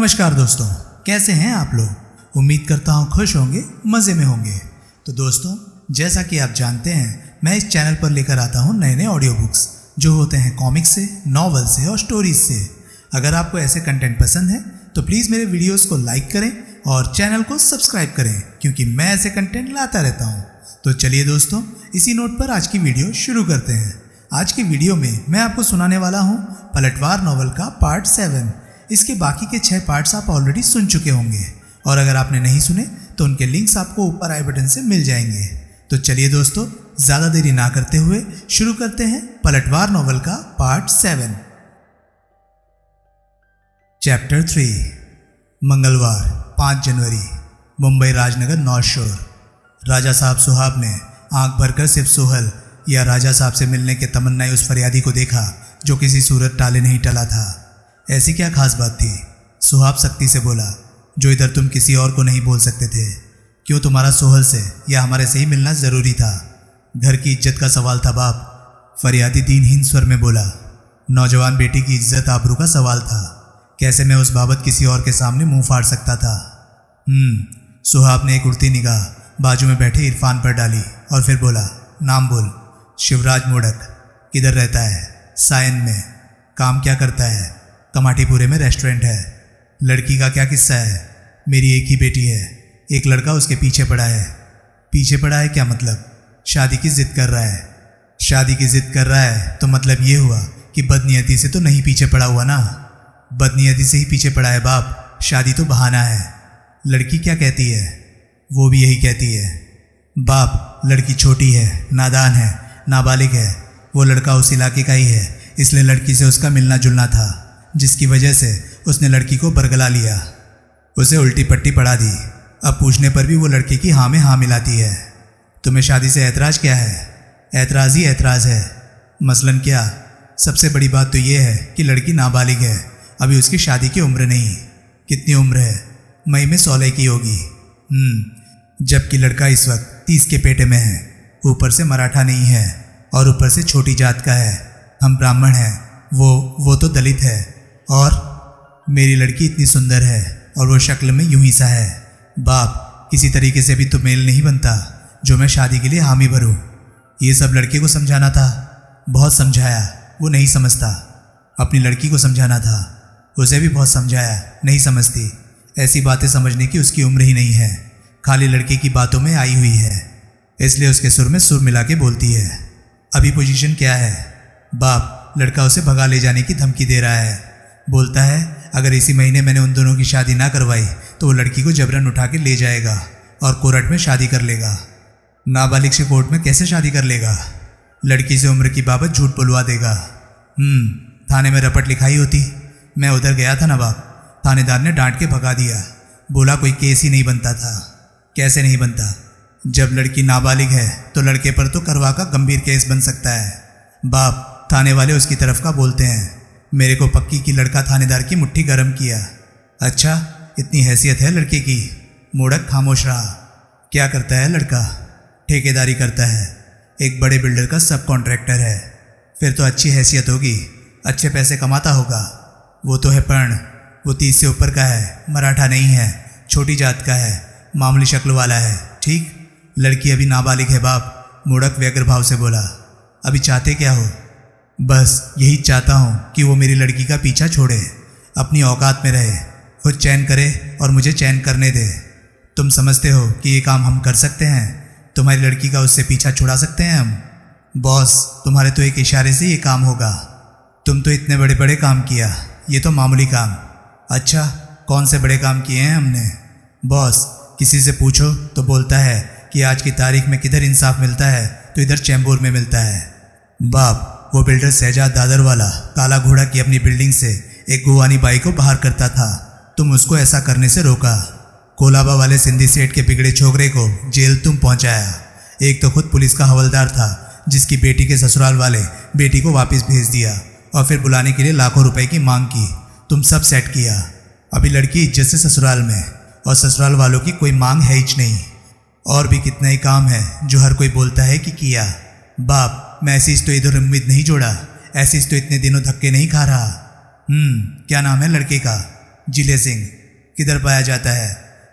नमस्कार दोस्तों, कैसे हैं आप लोग। उम्मीद करता हूँ खुश होंगे, मज़े में होंगे। तो दोस्तों, जैसा कि आप जानते हैं, मैं इस चैनल पर लेकर आता हूँ नए नए ऑडियो बुक्स जो होते हैं कॉमिक्स से, नॉवल से और स्टोरीज से। अगर आपको ऐसे कंटेंट पसंद है तो प्लीज़ मेरे वीडियोस को लाइक करें और चैनल को सब्सक्राइब करें, क्योंकि मैं ऐसे कंटेंट लाता रहता हूँ। तो चलिए दोस्तों, इसी नोट पर आज की वीडियो शुरू करते हैं। आज की वीडियो में मैं आपको सुनाने वाला हूँ पलटवार नॉवल का पार्ट 7। इसके बाकी के 6 पार्ट्स आप ऑलरेडी सुन चुके होंगे, और अगर आपने नहीं सुने तो उनके लिंक्स आपको ऊपर आई बटन से मिल जाएंगे। तो चलिए दोस्तों, ज़्यादा देरी ना करते हुए शुरू करते हैं पलटवार नॉवल का पार्ट 7। चैप्टर 3। मंगलवार 5 जनवरी, मुंबई राजनगर नॉर्थ शोर। राजा साहब सुहाब ने आंख भरकर सिर्फ सोहल या राजा साहब से मिलने के तमन्नाए उस फरियादी को देखा जो किसी सूरत टाले नहीं टला था। ऐसी क्या खास बात थी? सुहाब सख्ती से बोला, जो इधर तुम किसी और को नहीं बोल सकते थे। क्यों तुम्हारा सोहल से या हमारे से ही मिलना ज़रूरी था? घर की इज्जत का सवाल था बाप, फरियादी दीनहीन स्वर में बोला। नौजवान बेटी की इज्जत आबरू का सवाल था। कैसे मैं उस बाबत किसी और के सामने मुंह फाड़ सकता था? सुहाब ने एक उड़ती निगाह बाजू में बैठे इरफान पर डाली और फिर बोला, नाम बोल। शिवराज मोडक। किधर रहता है? सायन में। काम क्या करता है? कमाटीपुरे में रेस्टोरेंट है। लड़की का क्या किस्सा है? मेरी एक ही बेटी है, एक लड़का उसके पीछे पड़ा है। पीछे पड़ा है क्या मतलब? शादी की जिद कर रहा है। शादी की जिद कर रहा है तो मतलब ये हुआ कि बदनीयती से तो नहीं पीछे पड़ा हुआ ना। बदनीयती से ही पीछे पड़ा है बाप, शादी तो बहाना है। लड़की क्या कहती है? वो भी यही कहती है बाप, लड़की छोटी है, नादान है, नाबालिग है। वो लड़का उस इलाके का ही है, इसलिए लड़की से उसका मिलना जुलना था, जिसकी वजह से उसने लड़की को बरगला लिया, उसे उल्टी पट्टी पढ़ा दी। अब पूछने पर भी वो लड़के की हाँ में हाँ मिलाती है। तुम्हें शादी से ऐतराज़ क्या है? ऐतराज़ ही ऐतराज़ है। मसलन क्या? सबसे बड़ी बात तो ये है कि लड़की नाबालिग है, अभी उसकी शादी की उम्र नहीं। कितनी उम्र है? मई में 16 की होगी। जबकि लड़का इस वक्त 30 के पेटे में है। ऊपर से मराठा नहीं है और ऊपर से छोटी जात का है। हम ब्राह्मण हैं, वो तो दलित है। और मेरी लड़की इतनी सुंदर है और वो शक्ल में यूं ही सा है। बाप, किसी तरीके से भी तो मेल नहीं बनता जो मैं शादी के लिए हामी भरूं। ये सब लड़के को समझाना था। बहुत समझाया, वो नहीं समझता। अपनी लड़की को समझाना था, उसे भी बहुत समझाया, नहीं समझती। ऐसी बातें समझने की उसकी उम्र ही नहीं है, खाली लड़के की बातों में आई हुई है, इसलिए उसके सुर में सुर मिला के बोलती है। अभी पोजीशन क्या है? बाप, लड़का उसे भगा ले जाने की धमकी दे रहा है। बोलता है अगर इसी महीने मैंने उन दोनों की शादी ना करवाई तो वो लड़की को जबरन उठा के ले जाएगा और कोर्ट में शादी कर लेगा। नाबालिग से कोर्ट में कैसे शादी कर लेगा? लड़की से उम्र की बाबत झूठ बुलवा देगा। थाने में रपट लिखाई होती। मैं उधर गया था ना बाप, थानेदार ने डांट के भगा दिया, बोला कोई केस ही नहीं बनता था। कैसे नहीं बनता? जब लड़की नाबालिग है तो लड़के पर तो करवा का गंभीर केस बन सकता है बाप। थाने वाले उसकी तरफ का बोलते हैं। मेरे को पक्की की लड़का थानेदार की मुट्ठी गर्म किया। अच्छा, इतनी हैसियत है लड़के की? मोड़क खामोश रहा। क्या करता है लड़का? ठेकेदारी करता है, एक बड़े बिल्डर का सब कॉन्ट्रैक्टर है। फिर तो अच्छी हैसियत होगी, अच्छे पैसे कमाता होगा। वो तो है पर्ण, वो 30 से ऊपर का है, मराठा नहीं है, छोटी जात का है, मामूली शक्ल वाला है। ठीक, लड़की अभी नाबालिग है बाप। मोड़क व्यग्र भाव से बोला। अभी चाहते क्या हो? बस यही चाहता हूँ कि वो मेरी लड़की का पीछा छोड़े, अपनी औकात में रहे, खुद चैन करे और मुझे चैन करने दे। तुम समझते हो कि ये काम हम कर सकते हैं? तुम्हारी लड़की का उससे पीछा छुड़ा सकते हैं हम? बॉस, तुम्हारे तो एक इशारे से ये काम होगा। तुम तो इतने बड़े बड़े काम किया, ये तो मामूली काम। अच्छा, कौन से बड़े काम किए हैं हमने? बॉस, किसी से पूछो तो बोलता है कि आज की तारीख में किधर इंसाफ मिलता है तो इधर चैम्बूर में मिलता है। बाप, वो बिल्डर शहजाद दादर वाला काला घोड़ा की अपनी बिल्डिंग से एक गुवानी बाई को बाहर करता था, तुम उसको ऐसा करने से रोका। कोलाबा वाले सिंधी सेठ के बिगड़े छोकरे को जेल तुम पहुंचाया। एक तो खुद पुलिस का हवलदार था जिसकी बेटी के ससुराल वाले बेटी को वापस भेज दिया और फिर बुलाने के लिए लाखों रुपए की मांग की। तुम सब सेट किया। अभी लड़की इज्जत से ससुराल में, और ससुराल वालों की कोई मांग है ही नहीं। और भी कितना ही काम है जो हर कोई बोलता है कि किया। बाप, मैं ऐसी तो इधर उम्मीद नहीं जोड़ा, ऐसी तो इतने दिनों धक्के नहीं खा रहा। क्या नाम है लड़के का? जिले सिंह किधर पाया जाता है?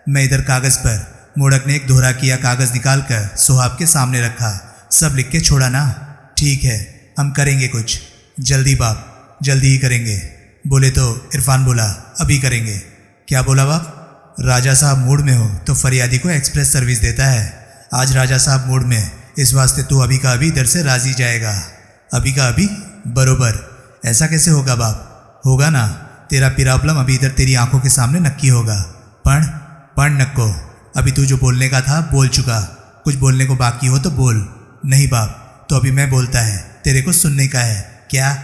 मैं इधर कागज़ पर। मोड़क ने एक दोहरा किया कागज़ निकालकर सुहाब के सामने रखा। सब लिख के छोड़ा ना? ठीक है, हम करेंगे कुछ जल्दी बाप, जल्दी ही करेंगे। बोले तो इरफान बोला, अभी करेंगे। क्या बोला बाप? राजा साहब मूड में हो तो फरियादी को एक्सप्रेस सर्विस देता है। आज राजा साहब मूड में, इस वास्ते तू अभी का अभी इधर से राजी जाएगा। अभी का अभी? बरोबर। ऐसा कैसे होगा बाप? होगा ना, तेरा प्रॉब्लम अभी इधर तेरी आंखों के सामने नक्की होगा। पढ़ नक्को, अभी तू जो बोलने का था बोल चुका। कुछ बोलने को बाकी हो तो बोल। नहीं बाप, तो अभी मैं बोलता है, तेरे को सुनने का है। क्या?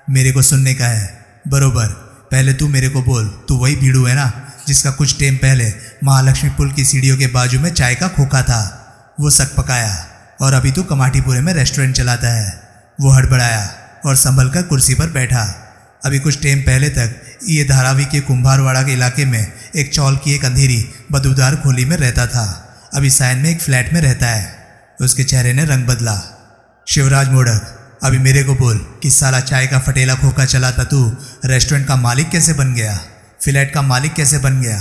मेरे को सुनने का है? बरोबर, पहले तू मेरे को बोल। तू वही भीड़ू है ना जिसका कुछ टाइम पहले महालक्ष्मी पुल की सीढ़ियों के बाजू में चाय का खोखा था, वो सक पकाया, और अभी तू कमाटीपुरे में रेस्टोरेंट चलाता है। वो हड़बड़ाया और संभल कर कुर्सी पर बैठा। अभी कुछ टाइम पहले तक ये धारावी के कुंभारवाड़ा के इलाके में एक चौल की एक अंधेरी बदबूदार खोली में रहता था। अभी सायन में एक फ्लैट में रहता है। उसके चेहरे ने रंग बदला। शिवराज मोड़क, अभी मेरे को बोल कि साला चाय का फटेला खोखा चलाता तू रेस्टोरेंट का मालिक कैसे बन गया? फ्लैट का मालिक कैसे बन गया?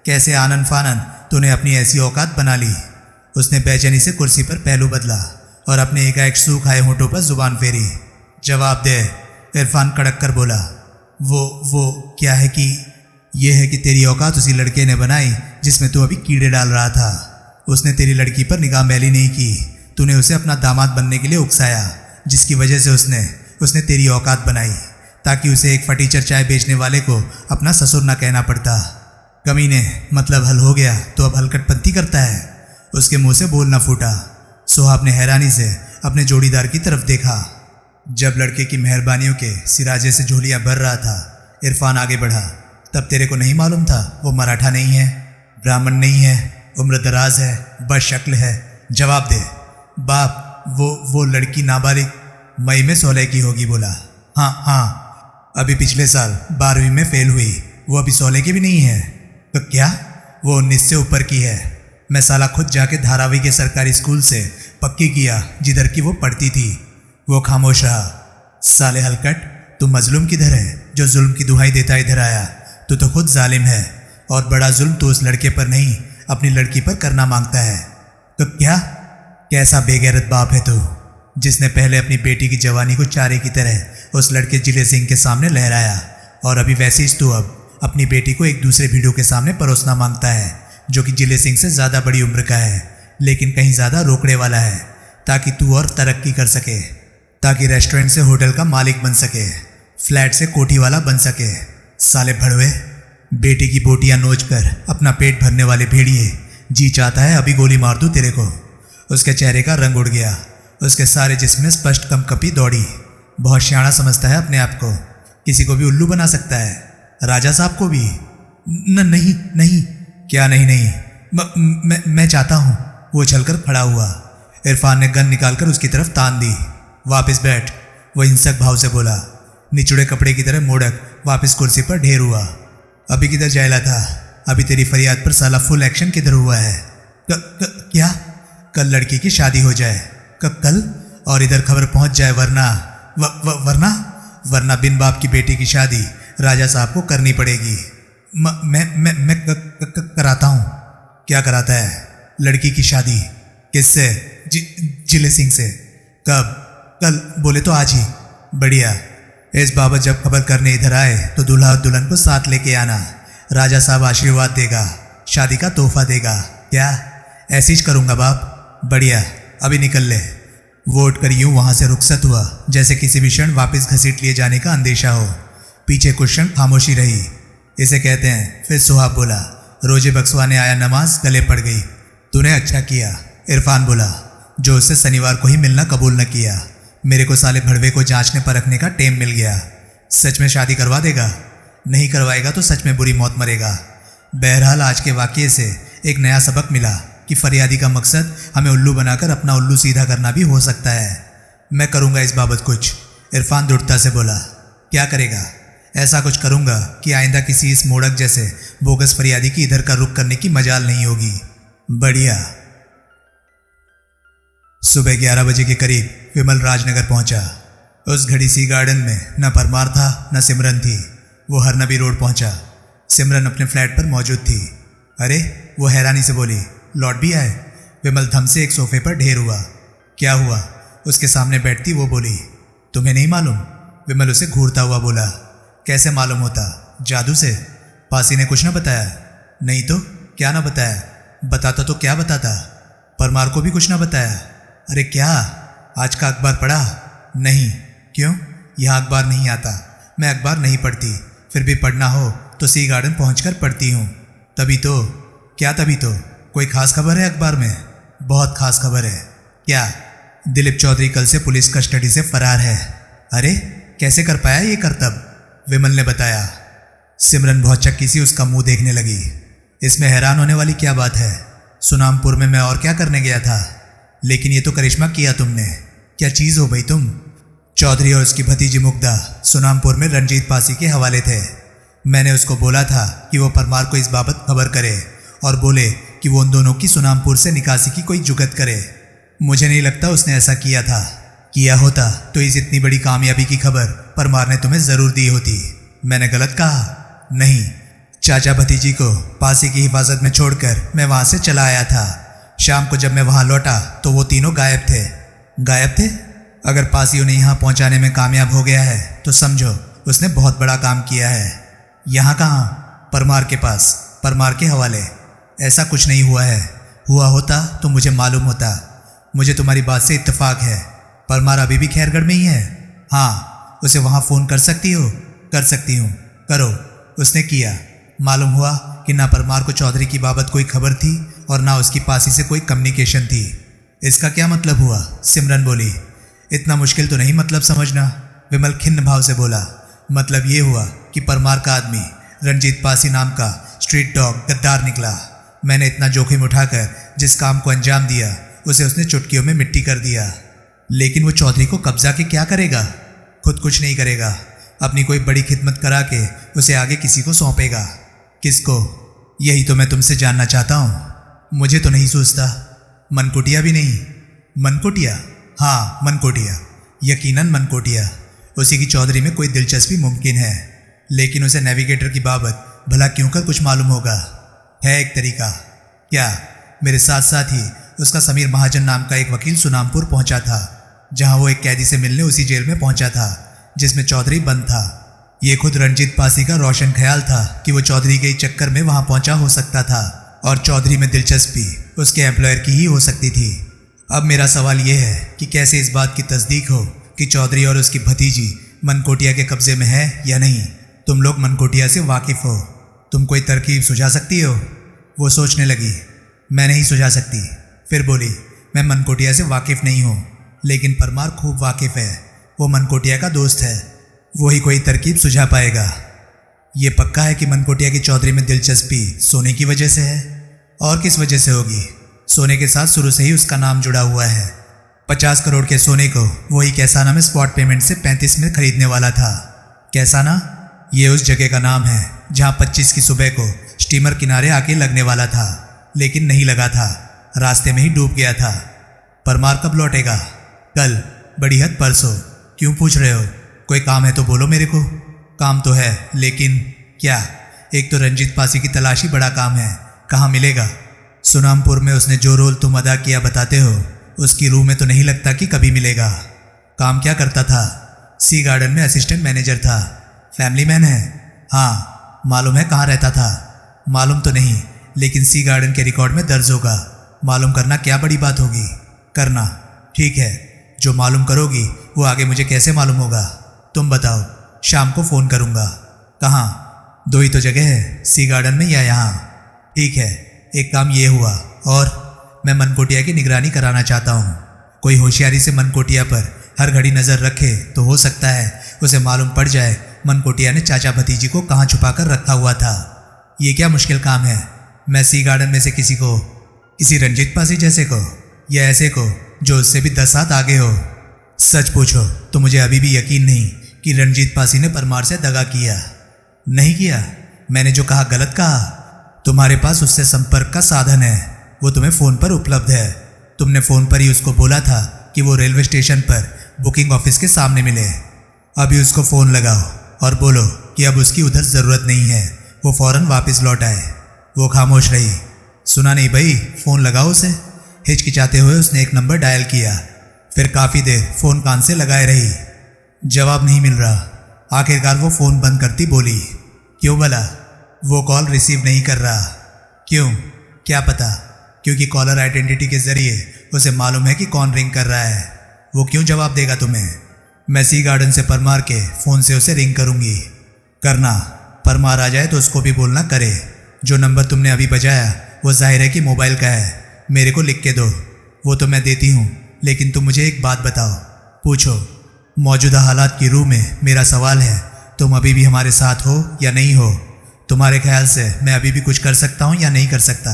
कैसे आनन फानन तूने अपनी ऐसी औकात बना ली? उसने बेचैनी से कुर्सी पर पहलू बदला और अपने एकाएक सूख आए होंठों पर जुबान फेरी। जवाब दे, इरफान कड़क कर बोला। वो क्या है कि ये है कि तेरी औकात उसी लड़के ने बनाई जिसमें तू अभी कीड़े डाल रहा था। उसने तेरी लड़की पर निगाह मैली नहीं की, तूने उसे अपना दामाद बनने के लिए उकसाया, जिसकी वजह से उसने तेरी औकात बनाई ताकि उसे एक फटीचर चाय बेचने वाले को अपना ससुर ना कहना पड़ता। कमीने, मतलब हल हो गया तो अब हलकटपंती करता है? उसके मुंह से बोल न फूटा। सुहाब ने हैरानी से अपने जोड़ीदार की तरफ देखा। जब लड़के की मेहरबानियों के सिराजे से झोलियां भर रहा था, इरफान आगे बढ़ा। तब तेरे को नहीं मालूम था वो मराठा नहीं है, ब्राह्मण नहीं है, उम्र दराज है, बशक्ल है? जवाब दे बाप। वो लड़की नाबालिग मई में 16 की होगी। बोला, हाँ, अभी पिछले साल 12वीं में फेल हुई। वो अभी 16 की भी नहीं है। तो क्या? वो 19 से ऊपर की है। मैं साला खुद जाके धारावी के सरकारी स्कूल से पक्की किया जिधर की वो पढ़ती थी। वो खामोश रहा। साले हलकट, तू मजलूम किधर है जो जुल्म की दुहाई देता इधर आया? तू तो खुद जालिम है, और बड़ा जुल्म तो उस लड़के पर नहीं अपनी लड़की पर करना मांगता है। तो क्या? कैसा बेगैरत बाप है तू, जिसने पहले अपनी बेटी की जवानी को चारे की तरह उस लड़के जिले सिंह के सामने लहराया, और अभी वैसे ही तू अब अपनी बेटी को एक दूसरे भीड़ों के सामने परोसना मांगता है जो कि जिले सिंह से ज़्यादा बड़ी उम्र का है, लेकिन कहीं ज़्यादा रोकड़े वाला है, ताकि तू और तरक्की कर सके, ताकि रेस्टोरेंट से होटल का मालिक बन सके, फ्लैट से कोठी वाला बन सके। साले भड़वे, बेटी की बोटियां नोच कर अपना पेट भरने वाले भेड़िए, जी चाहता है अभी गोली मार दूं तेरे को। उसके चेहरे का रंग उड़ गया। उसके सारे जिस्म में स्पष्ट कंपकपी दौड़ी। बहुत सियाना समझता है अपने आप को, किसी को भी उल्लू बना सकता है, राजा साहब को भी। नहीं। क्या नहीं? मैं चाहता हूँ। वो चलकर खड़ा हुआ। इरफान ने गन निकालकर उसकी तरफ तान दी। वापस बैठ, वो हिंसक भाव से बोला। निचुड़े कपड़े की तरह मोड़क वापस कुर्सी पर ढेर हुआ। अभी किधर जायला था? अभी तेरी फरियाद पर साला फुल एक्शन किधर हुआ है? क्या? कल लड़की की शादी हो जाए। कल? और इधर खबर पहुंच जाए, वरना बिन बाप की बेटी की शादी राजा साहब को करनी पड़ेगी। मैं कराता हूँ। क्या कराता है? लड़की की शादी। किससे? जिले सिंह से। कब? कल। बोले तो आज ही। बढ़िया। इस बाबत जब खबर करने इधर आए तो दूल्हा और दुल्हन को साथ लेके आना। राजा साहब आशीर्वाद देगा, शादी का तोहफा देगा। क्या? ऐसी ही करूँगा बाप। बढ़िया, अभी निकल ले। वो उठकर यूं वहाँ से रुखसत हुआ जैसे किसी भी क्षण वापस घसीट लिए जाने का अंदेशा हो। पीछे कुछ क्षण खामोशी रही। इसे कहते हैं। फिर सुहाब बोला, रोजे बक्सवाने आया, नमाज गले पड़ गई। तूने अच्छा किया, इरफान बोला, जो उससे शनिवार को ही मिलना कबूल न किया। मेरे को साले भड़वे को जांचने परखने का टेम मिल गया। सच में शादी करवा देगा? नहीं करवाएगा तो सच में बुरी मौत मरेगा। बहरहाल आज के वाक़ये से एक नया सबक मिला कि फरियादी का मकसद हमें उल्लू बनाकर अपना उल्लू सीधा करना भी हो सकता है। मैं करूँगा इस बाबत कुछ। इरफान दृढ़ता से बोला। क्या करेगा? ऐसा कुछ करूँगा कि आइंदा किसी इस मोड़क जैसे बोगस फरियादी की इधर का रुख करने की मजाल नहीं होगी। बढ़िया। सुबह 11 बजे के करीब विमल राजनगर पहुंचा। उस घड़ी सी गार्डन में न परमार था न सिमरन थी। वो हरनबी रोड पहुंचा। सिमरन अपने फ्लैट पर मौजूद थी। अरे, वो हैरानी से बोली, लौट भी आए? विमल धम से एक सोफे पर ढेर हुआ। क्या हुआ? उसके सामने बैठती वो बोली। तुम्हें नहीं मालूम? विमल उसे घूरता हुआ बोला। कैसे मालूम होता? जादू से? पासी ने कुछ ना बताया? नहीं तो क्या ना बताया? बताता तो क्या बताता? परमार को भी कुछ ना बताया? अरे क्या, आज का अखबार पढ़ा? नहीं। क्यों? यहाँ अखबार नहीं आता। मैं अखबार नहीं पढ़ती, फिर भी पढ़ना हो तो सी गार्डन पहुंचकर पढ़ती हूँ। तभी तो। क्या तभी तो? कोई खास खबर है अखबार में? बहुत खास खबर है। क्या? दिलीप चौधरी कल से पुलिस कस्टडी से फरार है। अरे, कैसे कर पाया ये करतब? विमल ने बताया। सिमरन बहुत चक्की सी उसका मुंह देखने लगी। इसमें हैरान होने वाली क्या बात है? सुनामपुर में मैं और क्या करने गया था? लेकिन ये तो करिश्मा किया तुमने। क्या चीज़ हो भाई तुम? चौधरी और उसकी भतीजी मुग्धा सुनामपुर में रंजीत पासी के हवाले थे। मैंने उसको बोला था कि वो परमार को इस बाबत खबर करे और बोले कि वो उन दोनों की सुनामपुर से निकासी की कोई जुगत करे। मुझे नहीं लगता उसने ऐसा किया था। किया होता तो इस इतनी बड़ी कामयाबी की खबर परमार ने तुम्हें ज़रूर दी होती। मैंने गलत कहा? नहीं। चाचा भतीजी को पासी की हिफाजत में छोड़कर मैं वहाँ से चला आया था। शाम को जब मैं वहाँ लौटा तो वो तीनों गायब थे। गायब थे? अगर पासी उन्हें यहाँ पहुँचाने में कामयाब हो गया है तो समझो उसने बहुत बड़ा काम किया है। यहाँ कहाँ? परमार के पास, परमार के हवाले। ऐसा कुछ नहीं हुआ है। हुआ होता तो मुझे मालूम होता। मुझे तुम्हारी बात से इत्तेफाक है। परमार अभी भी खैरगढ़ में ही है? हाँ। उसे वहाँ फ़ोन कर सकती हो? कर सकती हूँ। करो। उसने किया। मालूम हुआ कि ना परमार को चौधरी की बाबत कोई खबर थी और ना उसकी पासी से कोई कम्युनिकेशन थी। इसका क्या मतलब हुआ? सिमरन बोली। इतना मुश्किल तो नहीं मतलब समझना, विमल खिन्न भाव से बोला। मतलब ये हुआ कि परमार का आदमी रंजीत पासी नाम का स्ट्रीट डॉग गद्दार निकला। मैंने इतना जोखिम उठाकर जिस काम को अंजाम दिया उसे उसने चुटकियों में मिट्टी कर दिया। लेकिन वो चौधरी को कब्जा के क्या करेगा? खुद कुछ नहीं करेगा, अपनी कोई बड़ी खिदमत करा के उसे आगे किसी को सौंपेगा। किसको? यही तो मैं तुमसे जानना चाहता हूँ। मुझे तो नहीं सूझता। मनकोटिया भी नहीं? मनकोटिया? हाँ, मनकोटिया। यकीनन मनकोटिया। उसी की चौधरी में कोई दिलचस्पी मुमकिन है, लेकिन उसे नेविगेटर की बाबत भला क्यों कर कुछ मालूम होगा। है एक तरीका। क्या? मेरे साथ साथ ही उसका समीर महाजन नाम का एक वकील सुनामपुर पहुंचा था, जहां वो एक कैदी से मिलने उसी जेल में पहुंचा था जिसमें चौधरी बंद था। ये खुद रंजीत पासी का रोशन ख्याल था कि वो चौधरी के चक्कर में वहां पहुंचा हो सकता था और चौधरी में दिलचस्पी उसके एम्प्लॉयर की ही हो सकती थी। अब मेरा सवाल यह है कि कैसे इस बात की तस्दीक हो कि चौधरी और उसकी भतीजी मनकोटिया के कब्जे में है या नहीं। तुम लोग मनकोटिया से वाकिफ़ हो, तुम कोई तरकीब सुझा सकती हो? वो सोचने लगी। मैं नहीं सुझा सकती। फिर बोली, मैं मनकोटिया से वाकिफ़ नहीं हूँ, लेकिन परमार खूब वाकिफ़ है। वो मनकोटिया का दोस्त है, वही कोई तरकीब सुझा पाएगा। ये पक्का है कि मनकोटिया की चौधरी में दिलचस्पी सोने की वजह से है। और किस वजह से होगी? सोने के साथ शुरू से ही उसका नाम जुड़ा हुआ है। 50 करोड़ के सोने को वही कैसाना में स्पॉट पेमेंट से 35 में खरीदने वाला था। कैसाना? ये उस जगह का नाम है जहाँ 25 की सुबह को स्टीमर किनारे आके लगने वाला था, लेकिन नहीं लगा था, रास्ते में ही डूब गया था। परमार कब लौटेगा? कल, बड़ी हद परसों। क्यों पूछ रहे हो? कोई काम है तो बोलो मेरे को। काम तो है, लेकिन क्या? एक तो रंजीत पासी की तलाशी बड़ा काम है, कहाँ मिलेगा? सुनामपुर में उसने जो रोल तुम अदा किया बताते हो, उसकी रूह में तो नहीं लगता कि कभी मिलेगा। काम क्या करता था? सी गार्डन में असिस्टेंट मैनेजर था। फैमिली मैन है? हाँ। मालूम है कहाँ रहता था? मालूम तो नहीं, लेकिन सी गार्डन के रिकॉर्ड में दर्ज होगा। मालूम करना क्या बड़ी बात होगी? करना। ठीक है, जो मालूम करोगी वो आगे मुझे कैसे मालूम होगा? तुम बताओ। शाम को फ़ोन करूँगा। कहाँ? दो ही तो जगह है, सी गार्डन में या यहाँ। ठीक है, एक काम ये हुआ, और मैं मनकोटिया की निगरानी कराना चाहता हूँ। कोई होशियारी से मनकोटिया पर हर घड़ी नज़र रखे तो हो सकता है उसे मालूम पड़ जाए मनकोटिया ने चाचा भतीजी को कहाँ छुपा कर रखा हुआ था। ये क्या मुश्किल काम है? मैं सी गार्डन में से किसी को, किसी रंजीत पासी जैसे को, या ऐसे को जो उससे भी 10 हाथ आगे हो? सच पूछो तो मुझे अभी भी यकीन नहीं कि रंजीत पासी ने परमार से दगा किया। नहीं किया? मैंने जो कहा गलत कहा? तुम्हारे पास उससे संपर्क का साधन है, वो तुम्हें फ़ोन पर उपलब्ध है। तुमने फ़ोन पर ही उसको बोला था कि वो रेलवे स्टेशन पर बुकिंग ऑफिस के सामने मिले। अभी उसको फ़ोन लगाओ और बोलो कि अब उसकी उधर ज़रूरत नहीं है, वो फौरन वापस लौट आए। वो खामोश रही। सुना नहीं भाई, फ़ोन लगाओ उसे। हिचकिचाते हुए उसने एक नंबर डायल किया। फिर काफ़ी देर फ़ोन कान से लगाए रही। जवाब नहीं मिल रहा। आखिरकार वो फ़ोन बंद करती बोली, क्यों भला? वो कॉल रिसीव नहीं कर रहा। क्यों? क्या पता, क्योंकि कॉलर आइडेंटिटी के ज़रिए उसे मालूम है कि कौन रिंग कर रहा है। वो क्यों जवाब देगा तुम्हें? मैं सी गार्डन से परमार के फ़ोन से उसे रिंग करूँगी। करना, परमार आ जाए तो उसको भी बोलना करे। जो नंबर तुमने अभी बजाया वो जाहिर है कि मोबाइल का है। मेरे को लिख के दो। वो तो मैं देती हूँ, लेकिन तुम मुझे एक बात बताओ। पूछो। मौजूदा हालात की रूह में मेरा सवाल है, तुम अभी भी हमारे साथ हो या नहीं हो? तुम्हारे ख्याल से मैं अभी भी कुछ कर सकता हूँ या नहीं कर सकता?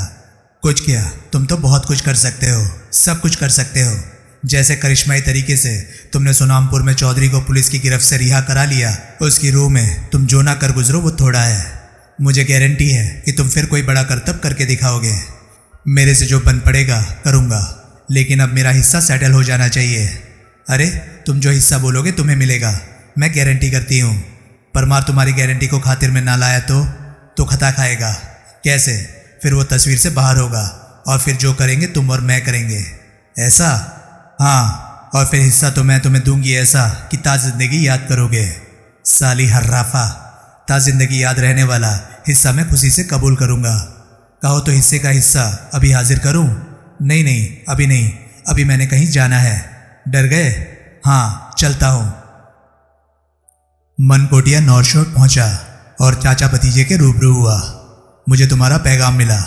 कुछ क्या, तुम तो बहुत कुछ कर सकते हो, सब कुछ कर सकते हो। जैसे करिश्माई तरीके से तुमने सुनामपुर में चौधरी को पुलिस की गिरफ्त से रिहा करा लिया। उसकी रूह में तुम जो ना कर गुजरो वो थोड़ा है। मुझे गारंटी है कि तुम फिर कोई बड़ा करतब करके दिखाओगे। मेरे से जो बन पड़ेगा करूँगा, लेकिन अब मेरा हिस्सा सेटल हो जाना चाहिए। अरे तुम जो हिस्सा बोलोगे तुम्हें मिलेगा, मैं गारंटी करती हूँ। परमार तुम्हारी गारंटी को खातिर में ना लाया तो खता खाएगा। कैसे? फिर वो तस्वीर से बाहर होगा और फिर जो करेंगे तुम और मैं करेंगे। ऐसा? हाँ, और फिर हिस्सा तो मैं तुम्हें दूंगी ऐसा कि ता जिंदगी याद करोगे। साली हर्राफा, ता जिंदगी याद रहने वाला हिस्सा मैं खुशी से कबूल करूँगा। कहो तो हिस्से का हिस्सा अभी हाजिर करूँ? नहीं नहीं, अभी नहीं, अभी मैंने कहीं जाना है। डर गए? हाँ, चलता हूँ। मनकोटिया नॉर्थ शोर पहुँचा और चाचा भतीजे के रूबरू हुआ। मुझे तुम्हारा पैगाम मिला।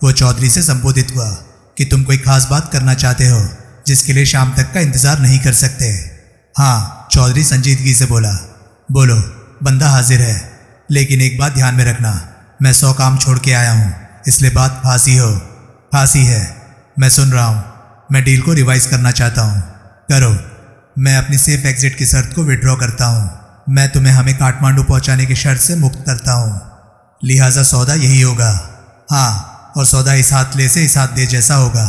वो चौधरी से संबोधित हुआ कि तुम कोई खास बात करना चाहते हो जिसके लिए शाम तक का इंतज़ार नहीं कर सकते। हाँ, चौधरी संजीदगी से बोला। बोलो, बंदा हाजिर है, लेकिन एक बात ध्यान में रखना, मैं 100 काम छोड़ के आया हूँ, इसलिए बात फांसी हो। फांसी है? मैं सुन रहा हूँ। मैं डील को रिवाइज करना चाहता हूँ। करो। मैं अपनी सेफ एग्जिट की शर्त को विड्रॉ करता हूँ। मैं तुम्हें हमें काठमांडू पहुँचाने की शर्त से मुक्त करता हूँ, लिहाजा सौदा यही होगा। हाँ, और सौदा इस हाथ ले से इस हाथ दे जैसा होगा।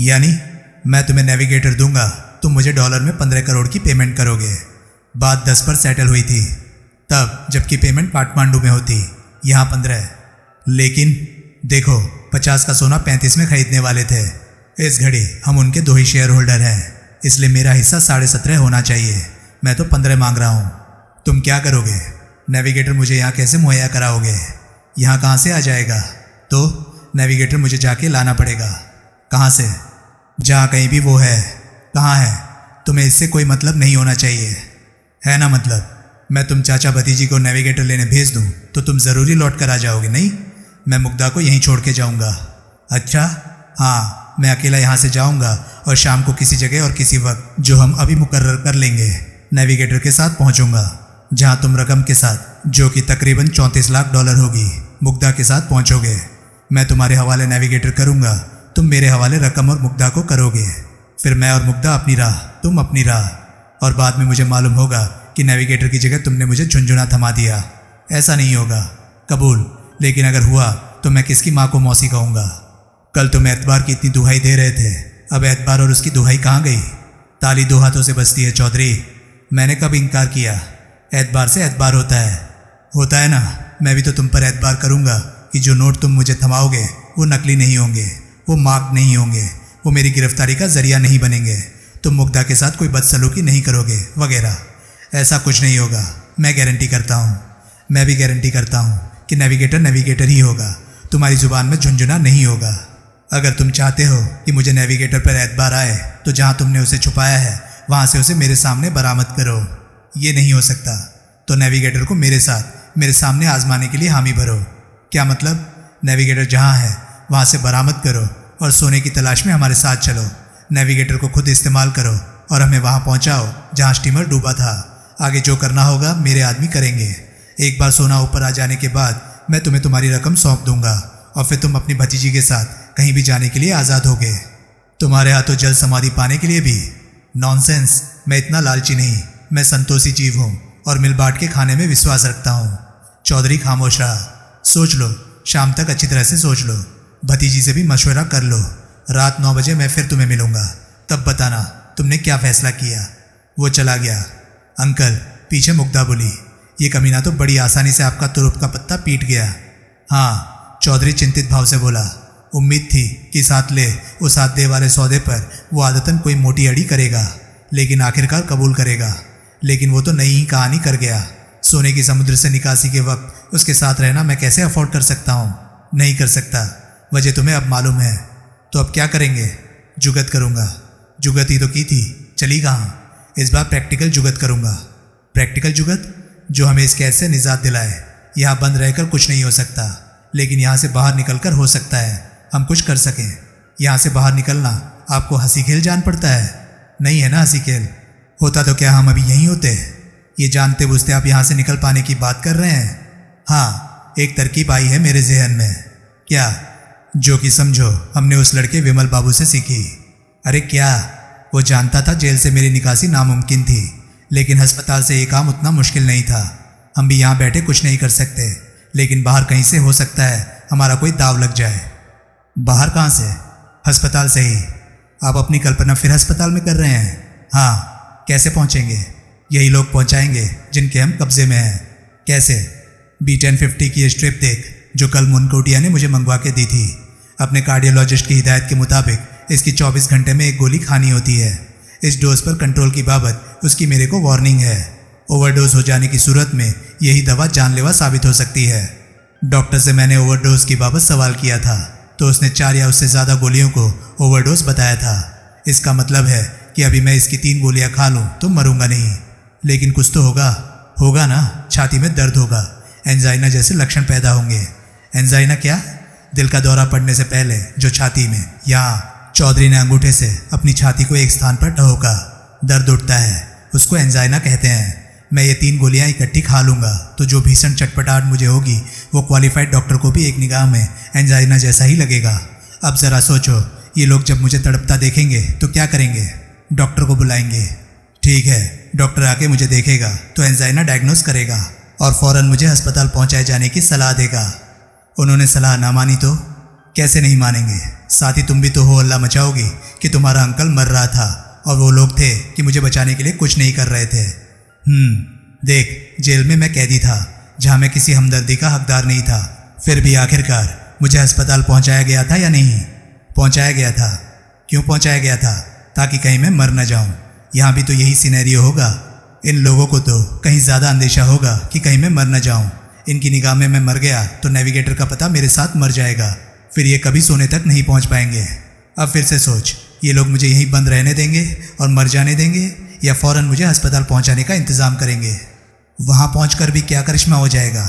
यानी मैं तुम्हें नेविगेटर दूंगा, तुम मुझे डॉलर में 15 करोड़ की पेमेंट करोगे। बात 10 पर सेटल हुई थी तब, जबकि पेमेंट काठमांडू में होती, यहाँ 15। लेकिन देखो, 50 का सोना 35 में खरीदने वाले थे। इस घड़ी हम उनके 2 ही शेयर होल्डर हैं, इसलिए मेरा हिस्सा 17.5 होना चाहिए। मैं तो 15 मांग रहा हूँ। तुम क्या करोगे? नेविगेटर मुझे यहाँ कैसे मुहैया कराओगे? यहाँ कहाँ से आ जाएगा? तो नेविगेटर मुझे जाके लाना पड़ेगा। कहाँ से? जहाँ कहीं भी वो है। कहाँ है? तुम्हें इससे कोई मतलब नहीं होना चाहिए, है ना? मतलब मैं तुम चाचा भतीजी को नेविगेटर लेने भेज दूँ तो तुम ज़रूरी लौट कर आ जाओगे? नहीं, मैं मुग्धा को यहीं छोड़ के जाऊँगा। अच्छा, हाँ, मैं अकेला यहाँ से जाऊँगा और शाम को किसी जगह और किसी वक्त जो हम अभी मुकर्रर कर लेंगे, नेविगेटर के साथ पहुँचूँगा, जहाँ तुम रकम के साथ, जो कि तकरीबन 34 लाख डॉलर होगी, मुग्धा के साथ पहुँचोगे। मैं तुम्हारे हवाले नेविगेटर करूँगा, तुम मेरे हवाले रकम और मुग्धा को करोगे। फिर मैं और मुग्धा अपनी राह, तुम अपनी राह, और बाद में मुझे मालूम होगा कि नेविगेटर की जगह तुमने मुझे झुंझुना थमा दिया। ऐसा नहीं होगा, कबूल, लेकिन अगर हुआ तो मैं किसकी माँ को मौसी कहूँगा? कल तुम एतबार की इतनी दुहाई दे रहे थे, अब एतबार और उसकी दुहाई कहाँ गई? ताली 2 हाथों से बजती है चौधरी। मैंने कब इनकार किया? एतबार से एतबार होता है ना। मैं भी तो तुम पर एतबार करूँगा कि जो नोट तुम मुझे थमाओगे वो नकली नहीं होंगे, वो मार्क नहीं होंगे, वो मेरी गिरफ्तारी का जरिया नहीं बनेंगे, तुम मुग्धा के साथ कोई बदसलूकी नहीं करोगे वगैरह। ऐसा कुछ नहीं होगा, मैं गारंटी करता हूँ। मैं भी गारंटी करता हूँ कि नेविगेटर ही होगा, तुम्हारी ज़ुबान में झुंझुना नहीं होगा। अगर तुम चाहते हो कि मुझे नेविगेटर पर एतबार आए तो जहाँ तुमने उसे छुपाया है वहाँ से उसे मेरे सामने बरामद करो। ये नहीं हो सकता तो नेविगेटर को मेरे साथ मेरे सामने आजमाने के लिए हामी भरो। क्या मतलब? नेविगेटर जहाँ है वहाँ से बरामद करो और सोने की तलाश में हमारे साथ चलो। नेविगेटर को खुद इस्तेमाल करो और हमें वहाँ पहुँचाओ जहाँ स्टीमर डूबा था। आगे जो करना होगा मेरे आदमी करेंगे। एक बार सोना ऊपर आ जाने के बाद मैं तुम्हें तुम्हारी रकम सौंप दूंगा और फिर तुम अपनी भतीजी के साथ कहीं भी जाने के लिए आज़ाद होगे। तुम्हारे हाथों जल समाधि पाने के लिए भी? नॉनसेंस, मैं इतना लालची नहीं, मैं संतोषी जीव हूँ और मिल बांट के खाने में विश्वास रखता हूँ। चौधरी खामोश रहा। सोच लो, शाम तक अच्छी तरह से सोच लो, भतीजी से भी मशवरा कर लो। रात 9 बजे मैं फिर तुम्हें मिलूँगा, तब बताना तुमने क्या फैसला किया। वो चला गया। अंकल, पीछे मुग्धा बोली, ये कमीना तो बड़ी आसानी से आपका तुरुप का पत्ता पीट गया। हाँ, चौधरी चिंतित भाव से बोला। उम्मीद थी कि साथ ले उस साथ दे वाले सौदे पर वो आदतन कोई मोटी अड़ी करेगा, लेकिन आखिरकार कबूल करेगा। लेकिन वो तो नई ही कहानी कर गया। सोने की समुद्र से निकासी के वक्त उसके साथ रहना मैं कैसे अफोर्ड कर सकता हूँ? नहीं कर सकता। वजह तुम्हें अब मालूम है। तो अब क्या करेंगे? जुगत करूँगा। जुगत ही तो की थी, चली कहाँ? इस बार प्रैक्टिकल जुगत करूँगा। प्रैक्टिकल जुगत जो हमें इस कैद से निजात दिलाए। यहाँ बंद रहकर कुछ नहीं हो सकता, लेकिन यहाँ से बाहर निकलकर हो सकता है हम कुछ कर सकें। यहाँ से बाहर निकलना आपको हंसी खेल जान पड़ता है? नहीं है ना हंसी खेल। होता तो क्या हम अभी यहीं होते? ये जानते बुझते आप यहाँ से निकल पाने की बात कर रहे हैं? हाँ, एक तरकीब आई है मेरे जहन में। क्या? जो कि समझो हमने उस लड़के विमल बाबू से सीखी। अरे क्या? वो जानता था जेल से मेरी निकासी नामुमकिन थी, लेकिन अस्पताल से ये काम उतना मुश्किल नहीं था। हम भी यहाँ बैठे कुछ नहीं कर सकते, लेकिन बाहर कहीं से हो सकता है हमारा कोई दाव लग जाए। बाहर कहाँ से? अस्पताल से ही। आप अपनी कल्पना फिर अस्पताल में कर रहे हैं? हाँ। कैसे पहुँचेंगे? यही लोग पहुँचाएंगे जिनके हम कब्जे में हैं। कैसे? B1050 की स्ट्रिप देख, जो कल मुनकोटिया ने मुझे मंगवा के दी थी। अपने कार्डियोलॉजिस्ट की हिदायत के मुताबिक इसकी 24 घंटे में एक गोली खानी होती है। इस डोज पर कंट्रोल की बाबत उसकी मेरे को वार्निंग है। ओवरडोज हो जाने की सूरत में यही दवा जानलेवा साबित हो सकती है। डॉक्टर से मैंने ओवरडोज की बाबत सवाल किया था, तो उसने 4 या उससे ज़्यादा गोलियों को ओवरडोज बताया था। इसका मतलब है कि अभी मैं इसकी 3 गोलियां खा लूँ तो मरूंगा नहीं, लेकिन कुछ तो होगा ना। छाती में दर्द होगा, एंजाइना जैसे लक्षण पैदा होंगे। एंजाइना क्या? दिल का दौरा पड़ने से पहले जो छाती में यहाँ। चौधरी ने अंगूठे से अपनी छाती को एक स्थान पर ठोका। दर्द उठता है, उसको एंजाइना कहते हैं। मैं ये 3 गोलियां इकट्ठी खा लूँगा तो जो भीषण चटपटाहट मुझे होगी वो क्वालिफाइड डॉक्टर को भी एक निगाह में एंजाइना जैसा ही लगेगा। अब ज़रा सोचो, ये लोग जब मुझे तड़पता देखेंगे तो क्या करेंगे? डॉक्टर को बुलाएंगे। ठीक है, डॉक्टर आके मुझे देखेगा तो एंजाइना डायग्नोस करेगा और फ़ौरन मुझे अस्पताल पहुंचाए जाने की सलाह देगा। उन्होंने सलाह ना मानी तो? कैसे नहीं मानेंगे? साथ ही तुम भी तो हो अल्लाह मचाओगी कि तुम्हारा अंकल मर रहा था और वो लोग थे कि मुझे बचाने के लिए कुछ नहीं कर रहे थे। देख, जेल में मैं कैदी था जहाँ मैं किसी हमदर्दी का हकदार नहीं था। फिर भी आखिरकार मुझे अस्पताल पहुँचाया गया था या नहीं? पहुँचाया गया था। क्यों पहुँचाया गया था? ताकि कहीं मैं मर न जाऊँ। यहाँ भी तो यही सिनेरियो होगा। इन लोगों को तो कहीं ज़्यादा अंदेशा होगा कि कहीं मैं मर न जाऊँ। इनकी निगाह में मैं मर गया तो नेविगेटर का पता मेरे साथ मर जाएगा, फिर ये कभी सोने तक नहीं पहुँच पाएंगे। अब फिर से सोच, ये लोग मुझे यहीं बंद रहने देंगे और मर जाने देंगे या फ़ौरन मुझे अस्पताल पहुँचाने का इंतज़ाम करेंगे? वहाँ पहुँचकर भी क्या करिश्मा हो जाएगा?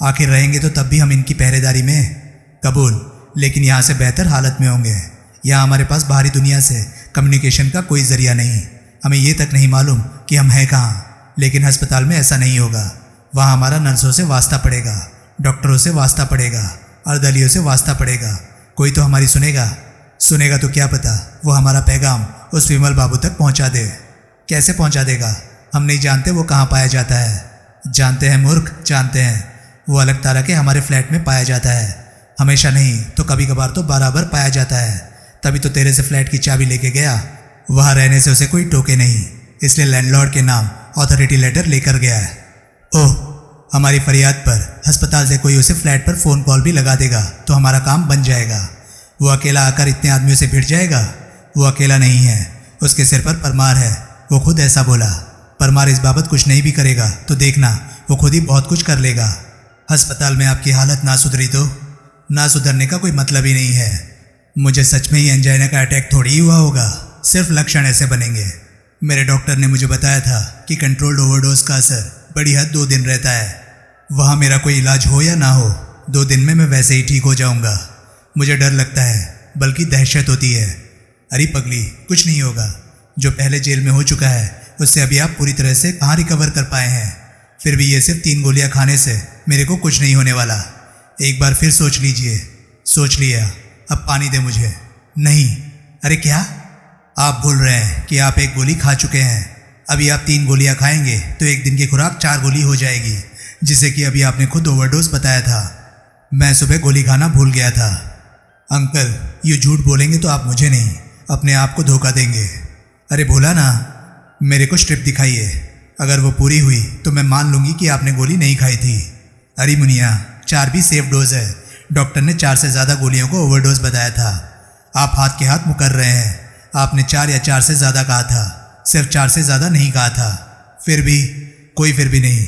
आखिर रहेंगे तो तब भी हम इनकी पहरेदारी में। कबूल, लेकिन यहाँ से बेहतर हालत में होंगे। यहाँ हमारे पास बाहरी दुनिया से कम्युनिकेशन का कोई ज़रिया नहीं। हमें ये तक नहीं मालूम कि हम हैं कहाँ। लेकिन अस्पताल में ऐसा नहीं होगा। वहाँ हमारा नर्सों से वास्ता पड़ेगा, डॉक्टरों से वास्ता पड़ेगा, अर्दलियों से वास्ता पड़ेगा। कोई तो हमारी सुनेगा तो क्या पता वो हमारा पैगाम उस विमल बाबू तक पहुँचा दे। कैसे पहुँचा देगा? हम नहीं जानते वो कहाँ पाया जाता है। जानते हैं मूर्ख, जानते हैं। वो अलग तारा के हमारे फ्लैट में पाया जाता है। हमेशा नहीं तो कभी कभार तो बराबर पाया जाता है। तभी तो तेरे से फ्लैट की चाबी लेके गया। वहाँ रहने से उसे कोई टोके नहीं, इसलिए लैंडलॉर्ड के नाम अथॉरिटी लेटर लेकर गया है। ओह, हमारी फरियाद पर अस्पताल से कोई उसे फ्लैट पर फ़ोन कॉल भी लगा देगा तो हमारा काम बन जाएगा। वो अकेला आकर इतने आदमियों से भिड़ जाएगा? वो अकेला नहीं है, उसके सिर पर परमार है। वो खुद ऐसा बोला। परमार इस बाबत कुछ नहीं भी करेगा तो देखना, वो खुद ही बहुत कुछ कर लेगा। अस्पताल में आपकी हालत ना सुधरी तो? ना सुधरने का कोई मतलब ही नहीं है। मुझे सच में ही एंजाइना का अटैक थोड़ी ही हुआ होगा, सिर्फ लक्षण ऐसे बनेंगे। मेरे डॉक्टर ने मुझे बताया था कि कंट्रोल्ड ओवरडोज का असर बड़ी हद 2 दिन रहता है। वहाँ मेरा कोई इलाज हो या ना हो, 2 दिन में मैं वैसे ही ठीक हो जाऊँगा। मुझे डर लगता है, बल्कि दहशत होती है। अरे पगली, कुछ नहीं होगा। जो पहले जेल में हो चुका है उससे अभी आप पूरी तरह से कहाँ रिकवर कर पाए हैं। फिर भी ये सिर्फ 3 गोलियां खाने से मेरे को कुछ नहीं होने वाला। एक बार फिर सोच लीजिए। सोच लिया, अब पानी दे मुझे। नहीं। अरे क्या? आप भूल रहे हैं कि आप 1 गोली खा चुके हैं। अभी आप 3 गोलियां खाएंगे तो 1 दिन की खुराक 4 गोली हो जाएगी, जिसे कि अभी आपने खुद ओवरडोज बताया था। मैं सुबह गोली खाना भूल गया था। अंकल, ये झूठ बोलेंगे तो आप मुझे नहीं, अपने आप को धोखा देंगे। अरे भोला ना, मेरे को स्ट्रिप दिखाइए। अगर वो पूरी हुई तो मैं मान लूँगी कि आपने गोली नहीं खाई थी। अरे मुनिया, 4 भी सेफ डोज है, डॉक्टर ने 4 से ज़्यादा गोलियों को ओवरडोज बताया था। आप हाथ के हाथ मुकर रहे हैं। आपने 4 या 4 से ज़्यादा कहा था, सिर्फ 4 से ज़्यादा नहीं कहा था। फिर भी कोई फिर भी नहीं।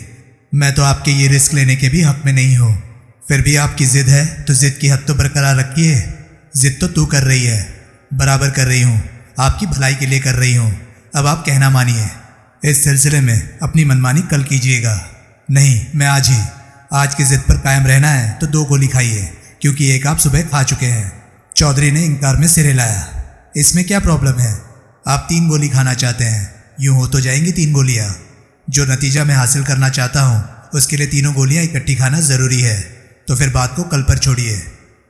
मैं तो आपके ये रिस्क लेने के भी हक में नहीं हूँ। फिर भी आपकी ज़िद है तो ज़िद की हद तो बरकरार रखिए। ज़िद तो तू कर रही है, बराबर कर रही हूँ, आपकी भलाई के लिए कर रही हूँ। अब आप कहना मानिए। इस सिलसिले में अपनी मनमानी कल कीजिएगा। नहीं, मैं आज की ज़िद पर कायम रहना है तो 2 गोली खाइए, क्योंकि एक आप सुबह खा चुके हैं। चौधरी ने इंकार में सिर हिलाया। इसमें क्या प्रॉब्लम है? आप 3 गोली खाना चाहते हैं, यूँ हो तो जाएंगी 3 गोलियाँ। जो नतीजा मैं हासिल करना चाहता हूँ उसके लिए 3 गोलियाँ इकट्ठी खाना ज़रूरी है। तो फिर बात को कल पर छोड़िए।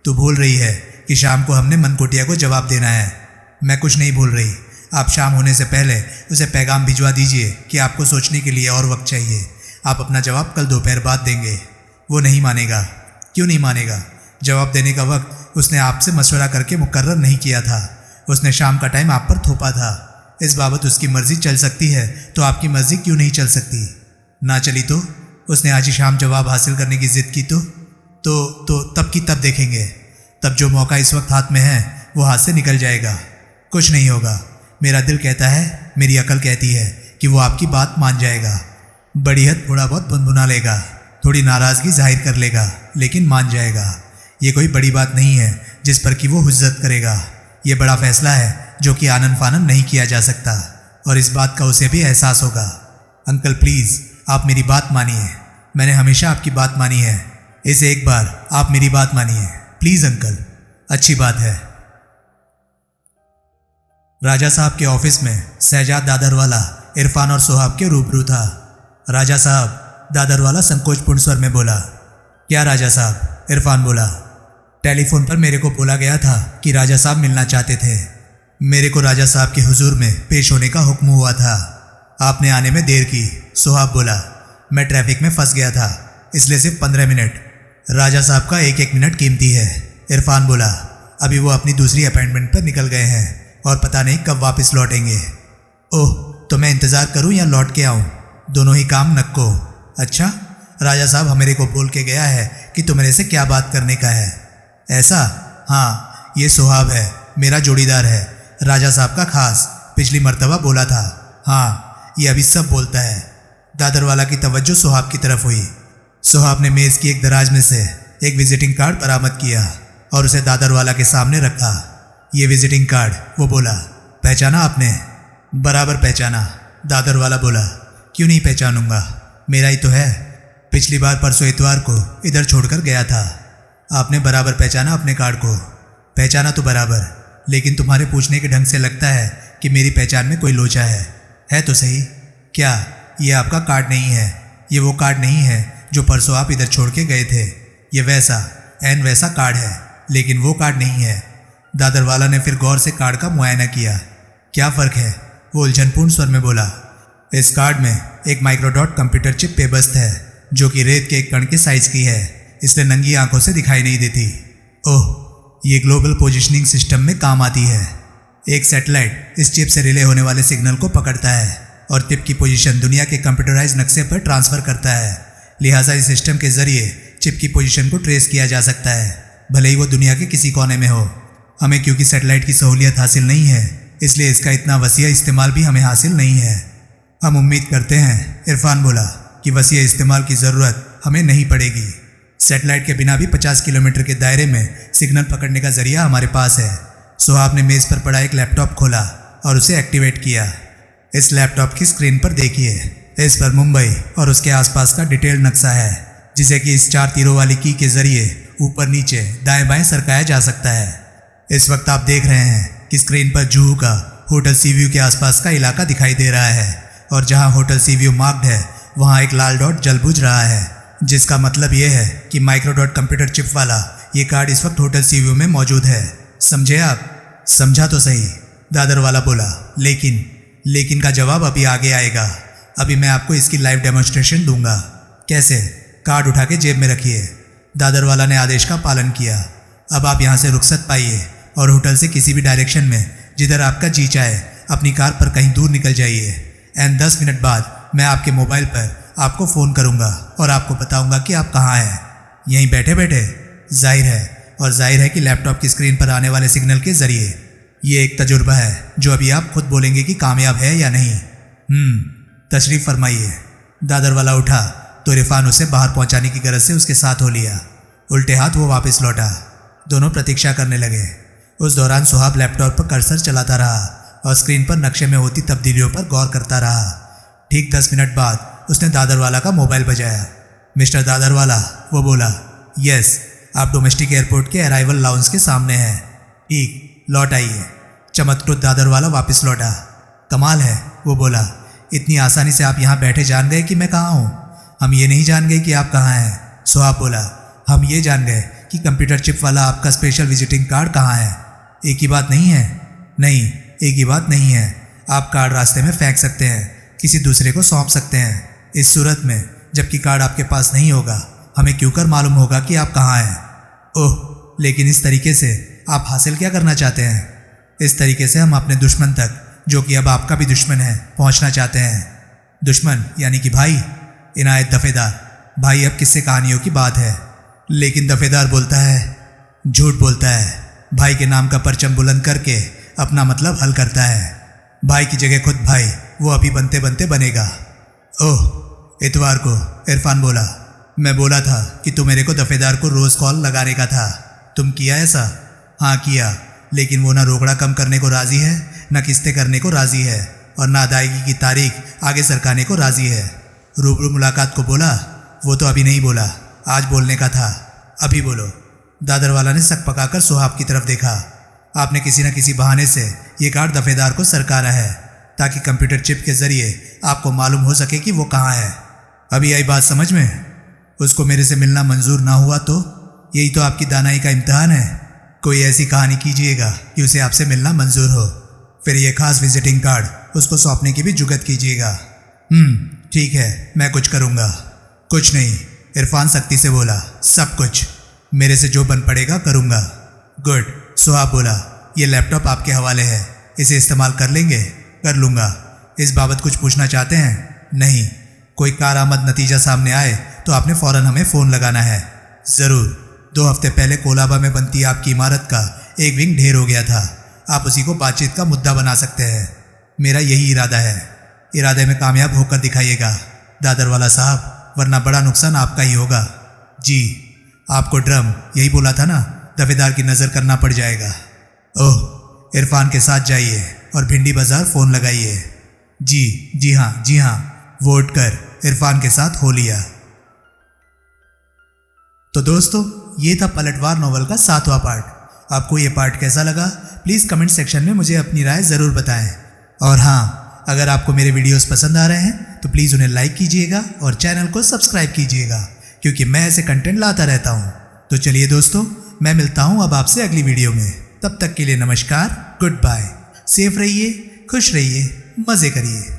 तू भूल रही है कि शाम को हमने मनकोटिया को जवाब देना है। मैं कुछ नहीं भूल रही। आप शाम होने से पहले उसे पैगाम भिजवा दीजिए कि आपको सोचने के लिए और वक्त चाहिए। आप अपना जवाब कल दोपहर बाद देंगे। वो नहीं मानेगा। क्यों नहीं मानेगा? जवाब देने का वक्त उसने आपसे मशवरा करके मुकर्रर नहीं किया था। उसने शाम का टाइम आप पर थोपा था। इस बाबत उसकी मर्जी चल सकती है तो आपकी मर्जी क्यों नहीं चल सकती? ना चली तो उसने आज ही शाम जवाब हासिल करने की जिद की तो तब की तब देखेंगे। तब जो मौका इस वक्त हाथ में है वो हाथ से निकल जाएगा। कुछ नहीं होगा। मेरा दिल कहता है, मेरी अकल कहती है कि वो आपकी बात मान जाएगा। बड़ी हद थोड़ा बहुत बुनबुना लेगा, थोड़ी नाराज़गी जाहिर कर लेगा, लेकिन मान जाएगा। ये कोई बड़ी बात नहीं है जिस पर कि वो हुज्जत करेगा। ये बड़ा फैसला है जो कि आनन फानन नहीं किया जा सकता, और इस बात का उसे भी एहसास होगा। अंकल प्लीज़, आप मेरी बात मानिए। मैंने हमेशा आपकी बात मानी है। इस एक बार आप मेरी बात मानिए प्लीज़ अंकल। अच्छी बात है। राजा साहब के ऑफिस में शहजाद दादरवाला इरफान और सोहाब के रूबरू था। राजा साहब, दादरवाला संकोचपूर्ण स्वर में बोला। क्या राजा साहब? इरफान बोला। टेलीफोन पर मेरे को बोला गया था कि राजा साहब मिलना चाहते थे। मेरे को राजा साहब के हुजूर में पेश होने का हुक्म हुआ था। आपने आने में देर की। सोहाब बोला। मैं ट्रैफिक में फंस गया था, इसलिए सिर्फ 15 मिनट। राजा साहब का एक एक मिनट कीमती है। इरफान बोला। अभी वो अपनी दूसरी अपॉइंटमेंट पर निकल गए हैं और पता नहीं कब वापस लौटेंगे। ओह, तो मैं इंतज़ार करूं या लौट के आऊं? दोनों ही काम नक्को। अच्छा, राजा साहब मेरे को बोल के गया है कि तुम्हारे से क्या बात करने का है। ऐसा? हाँ, ये सोहाब है, मेरा जोड़ीदार है, राजा साहब का खास। पिछली मर्तबा बोला था। हाँ, ये अभी सब बोलता है। दादरवाला की तवज्जो सोहाब की तरफ हुई। सोहाब ने मेज़ की एक दराज में से एक विजिटिंग कार्ड बरामद किया और उसे दादरवाला के सामने रखा। ये विजिटिंग कार्ड, वो बोला। पहचाना आपने? बराबर पहचाना, दादरवाला बोला। क्यों नहीं पहचानूंगा, मेरा ही तो है। पिछली बार परसों इतवार को इधर छोड़कर गया था। आपने बराबर पहचाना अपने कार्ड को। पहचाना तो बराबर, लेकिन तुम्हारे पूछने के ढंग से लगता है कि मेरी पहचान में कोई लोचा है तो सही। क्या ये आपका कार्ड नहीं है? ये वो कार्ड नहीं है जो परसों आप इधर छोड़ के गए थे। ये ऐन वैसा कार्ड है, लेकिन वो कार्ड नहीं है। दादरवाला ने फिर गौर से कार्ड का मुआयना किया। क्या फ़र्क है? वो उलझनपूर्ण स्वर में बोला। इस कार्ड में एक माइक्रोडॉट कंप्यूटर चिप पेबस्त है, जो कि रेत के एक कण के साइज़ की है, इसलिए नंगी आंखों से दिखाई नहीं देती। ओह, ये ग्लोबल पोजिशनिंग सिस्टम में काम आती है। एक सैटेलाइट इस चिप से रिले होने वाले सिग्नल को पकड़ता है और चिप की पोजीशन दुनिया के कंप्यूटराइज नक्शे पर ट्रांसफ़र करता है। लिहाजा इस सिस्टम के ज़रिए चिप की पोजीशन को ट्रेस किया जा सकता है, भले ही वो दुनिया के किसी कोने में हो। हमें क्योंकि सैटेलाइट की सहूलियत हासिल नहीं है, इसलिए इसका इतना वसीआ इस्तेमाल भी हमें हासिल नहीं है। हम उम्मीद करते हैं, इरफान बोला, कि वसीआ इस्तेमाल की ज़रूरत हमें नहीं पड़ेगी। सैटेलाइट के बिना भी 50 किलोमीटर के दायरे में सिग्नल पकड़ने का जरिया हमारे पास है। सोहाब ने मेज़ पर पड़ा एक लैपटॉप खोला और उसे एक्टिवेट किया। इस लैपटॉप की स्क्रीन पर देखिए। इस पर मुंबई और उसके आसपास का डिटेल्ड नक्शा है, जिसे कि इस 4 तीरों वाली की के जरिए ऊपर नीचे दाएं बाएं सरकाया जा सकता है। इस वक्त आप देख रहे हैं कि स्क्रीन पर जुहू का होटल सी व्यू के आसपास का इलाका दिखाई दे रहा है, और जहां होटल सी व्यू मार्क्ड है वहां एक लाल डॉट जल बुझ रहा है, जिसका मतलब ये है कि माइक्रोडॉट कंप्यूटर चिप वाला ये कार्ड इस वक्त होटल सी व्यू में मौजूद है। समझे आप? समझा तो सही, दादरवाला बोला। लेकिन का जवाब अभी आगे आएगा। अभी मैं आपको इसकी लाइव डेमोन्स्ट्रेशन दूंगा। कैसे? कार्ड उठा के जेब में रखिए। दादरवाला ने आदेश का पालन किया। अब आप यहाँ से रुखसत पाइए और होटल से किसी भी डायरेक्शन में जिधर आपका जी चाहे अपनी कार पर कहीं दूर निकल जाइए। एंड 10 मिनट बाद मैं आपके मोबाइल पर आपको फ़ोन करूँगा और आपको बताऊँगा कि आप कहाँ हैं। यहीं बैठे बैठे? जाहिर है कि लैपटॉप की स्क्रीन पर आने वाले सिग्नल के जरिए। ये एक तजुर्बा है जो अभी आप खुद बोलेंगे कि कामयाब है या नहीं। तशरीफ फरमाइए। दादर वाला उठा तो इरफान उसे बाहर पहुंचाने की गरज से उसके साथ हो लिया। उल्टे हाथ वो वापस लौटा। दोनों प्रतीक्षा करने लगे। उस दौरान सुहाब लैपटॉप पर कर्सर चलाता रहा और स्क्रीन पर नक्शे में होती तब्दीलियों पर गौर करता रहा। ठीक 10 मिनट बाद उसने दादरवाला का मोबाइल बजाया। मिस्टर दादरवाला, वो बोला। यस, आप डोमेस्टिक एयरपोर्ट के अराइवल लाउंज के सामने हैं। ठीक, लौट आइए। चमत्कृत दादरवाला वापस लौटा। कमाल है, वो बोला। इतनी आसानी से आप यहाँ बैठे जान गए कि मैं कहाँ हूँ। हम ये नहीं जान गए कि आप कहाँ हैं। सुहाब बोला। हम ये जान गए कि कंप्यूटर चिप वाला आपका स्पेशल विजिटिंग कार्ड कहाँ है। एक ही बात नहीं है। नहीं, एक ही बात नहीं है। आप कार्ड रास्ते में फेंक सकते हैं, किसी दूसरे को सौंप सकते हैं। इस सूरत में जबकि कार्ड आपके पास नहीं होगा, हमें क्यों कर मालूम होगा कि आप कहाँ हैं। ओह, लेकिन इस तरीके से आप हासिल क्या करना चाहते हैं? इस तरीके से हम अपने दुश्मन तक, जो कि अब आपका भी दुश्मन है, पहुंचना चाहते हैं। दुश्मन यानी कि भाई? इनायत दफेदार। भाई अब किस्से कहानियों की बात है। लेकिन दफेदार बोलता है, झूठ बोलता है। भाई के नाम का परचम बुलंद करके अपना मतलब हल करता है। भाई की जगह खुद भाई वो अभी बनते बनते बनेगा। ओह, इतवार को इरफान बोला। मैं बोला था कि तू मेरे को दफेदार को रोज कॉल लगाने का था। तुम किया ऐसा? हाँ किया, लेकिन वो ना रोकड़ा कम करने को राजी है, ना किस्तें करने को राजी है, और ना अदायगी की तारीख आगे सरकाने को राजी है। रूबरू मुलाकात को बोला, वो तो अभी नहीं बोला, आज बोलने का था। अभी बोलो। दादरवाला ने सक पकाकर सुहाब की तरफ देखा। आपने किसी न किसी बहाने से ये कार्ड दफेदार को सरकारा है ताकि कंप्यूटर चिप के जरिए आपको मालूम हो सके कि वो कहाँ है। अभी आई बात समझ में? उसको मेरे से मिलना मंजूर ना हुआ तो? यही तो आपकी दानाई का इम्तिहान है। कोई ऐसी कहानी कीजिएगा कि उसे आपसे मिलना मंजूर हो, फिर ये खास विजिटिंग कार्ड उसको सौंपने की भी जुगत कीजिएगा। ठीक है, मैं कुछ करूँगा। कुछ नहीं, इरफान सख्ती से बोला। सब कुछ मेरे से जो बन पड़ेगा करूँगा। गुड, सुहाब बोला। ये लैपटॉप आपके हवाले है, इसे इस्तेमाल कर लेंगे? कर लूँगा। इस बाबत कुछ पूछना चाहते हैं? नहीं। कोई कारआमद नतीजा सामने आए तो आपने फ़ौरन हमें फ़ोन लगाना है। ज़रूर। 2 हफ्ते पहले कोलाबा में बनती आपकी इमारत का एक विंग ढेर हो गया था। आप उसी को बातचीत का मुद्दा बना सकते हैं। मेरा यही इरादा है। इरादे में कामयाब होकर दिखाइएगा दादरवाला साहब, वरना बड़ा नुकसान आपका ही होगा। जी, आपको ड्रम यही बोला था ना, दफेदार की नज़र करना पड़ जाएगा। ओह, इरफान के साथ जाइए और भिंडी बाजार फ़ोन लगाइए। जी हाँ, वोट कर इरफान के साथ हो लिया। तो दोस्तों, ये था पलटवार नॉवल का 7वां पार्ट। आपको ये पार्ट कैसा लगा? प्लीज़ कमेंट सेक्शन में मुझे अपनी राय ज़रूर बताएं। और हाँ, अगर आपको मेरे वीडियोस पसंद आ रहे हैं तो प्लीज़ उन्हें लाइक कीजिएगा और चैनल को सब्सक्राइब कीजिएगा, क्योंकि मैं ऐसे कंटेंट लाता रहता हूँ। तो चलिए दोस्तों, मैं मिलता हूँ अब आपसे अगली वीडियो में। तब तक के लिए नमस्कार, गुड बाय। सेफ रहिए, खुश रहिए, मज़े करिए।